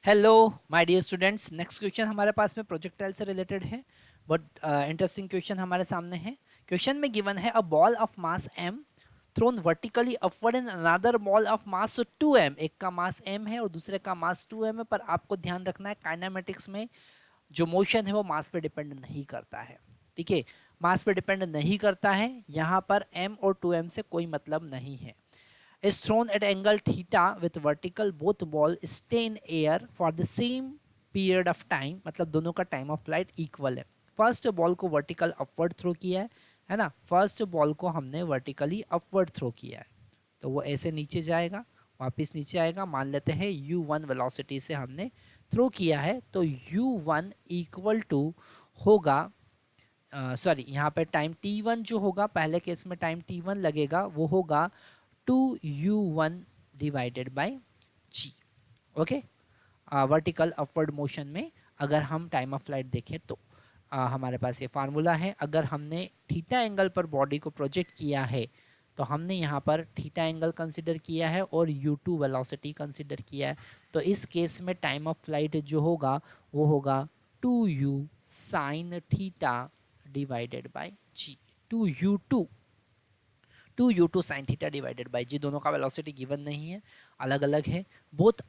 Hello my dear students, next question हमारे पास में प्रोजेक्टाइल से रिलेटेड है। बट इंटरेस्टिंग क्वेश्चन हमारे सामने है। क्वेश्चन में गिवन है a ball of mass m thrown vertically upward in another ball of mass 2m। एक का मास m है और दूसरे का मास 2m है, पर आपको ध्यान रखना है काइनेमेटिक्स में जो मोशन है वो मास पे डिपेंड नहीं करता है। ठीक है, मास पे डिपेंड नहीं करता है, यहाँ पर m और 2m से कोई मतलब नहीं है। is thrown at angle theta with vertical, both ball stay in air for the same period of time, मतलब दोनों का टाइम ऑफ फ्लाइट इक्वल है। फर्स्ट बॉल को वर्टिकल अपवर्ड थ्रो किया है ना, फर्स्ट बॉल को हमने वर्टिकली अपवर्ड थ्रो किया है, तो वो ऐसे नीचे जाएगा, वापस नीचे आएगा। मान लेते हैं u1 वेलोसिटी से हमने थ्रो किया है, तो u1 इक्वल टू होगा, सॉरी यहाँ पे टाइम t1 जो होगा, पहले केस में टाइम t1 लगेगा, वो होगा 2u1 divided by g। Okay, vertical upward motion में अगर हम टाइम ऑफ फ्लाइट देखें तो हमारे पास ये फार्मूला है। अगर हमने थीटा एंगल पर बॉडी को प्रोजेक्ट किया है तो हमने यहाँ पर थीटा एंगल कंसिडर किया है और u2 वेलोसिटी कंसिडर किया है, तो इस केस में टाइम ऑफ फ्लाइट जो होगा वो होगा 2u sine theta divided by g। 2u2 sine theta divided by g. दोनों का वेलोसिटी गिवन नहीं है, अलग अलग है। Both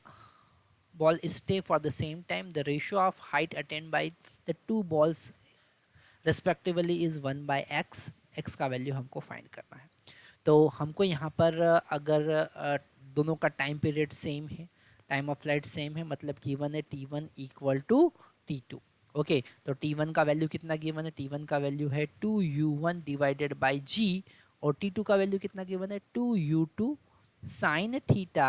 ball stay for the same time, the ratio of height attained by the two balls respectively is 1/x। x का value हमको find करना है। तो हमको यहाँ पर अगर दोनों का टाइम पीरियड सेम है, टाइम ऑफ फ्लाइट सेम है, मतलब गिवन है t1 equal to t2। Okay, तो t1 का वैल्यू कितना गिवन है, t1 का वैल्यू है 2u1 डिवाइडेड बाय g, और t2 का वैल्यू कितना गिवन है 2u2 sine theta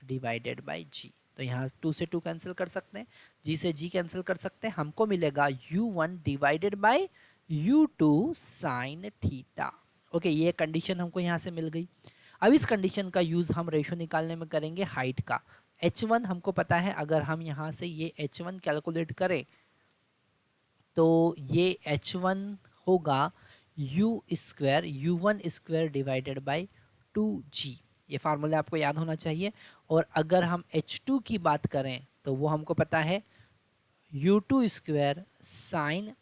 divided by g। तो यहाँ 2 से 2 कैंसिल कर सकते हैं, g से g कैंसिल कर सकते हैं, हमको मिलेगा u1 divided by u2 sine theta. Okay, ये कंडीशन हमको यहाँ से मिल गई। अब इस कंडीशन का यूज हम रेशो निकालने में करेंगे हाइट का। h1 हमको पता है, अगर हम यहाँ से ये h1 कैलकुलेट करें तो ये h1 होगा u1 square divided by 2g। ये फार्मूला आपको याद होना चाहिए। और अगर हम h2 की बात करें तो वो हमको पता है u2 square sine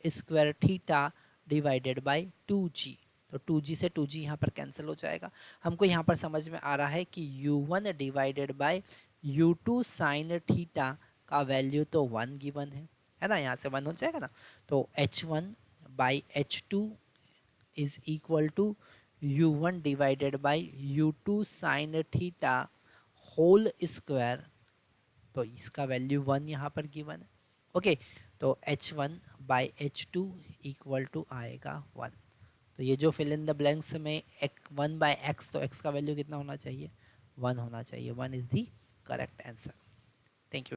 square theta divided bye 2g। तो 2g से 2g यहाँ पर कैंसिल हो जाएगा। हमको यहाँ पर समझ में आ रहा है कि u1 divided by u2 sine theta का वैल्यू तो 1 गिवन है ना, यहाँ से 1 हो जाएगा ना। तो h1 by h2 is equal to u1 divided by u2 sine theta whole square, तो इसका वैल्यू 1 यहाँ पर गिवन है। ओके, तो h1 by h2 equal to आएगा 1। तो ये जो फिल इन द ब्लैंक्स में 1/x, तो x का वैल्यू कितना होना चाहिए, 1 होना चाहिए। 1 is the correct answer. Thank you.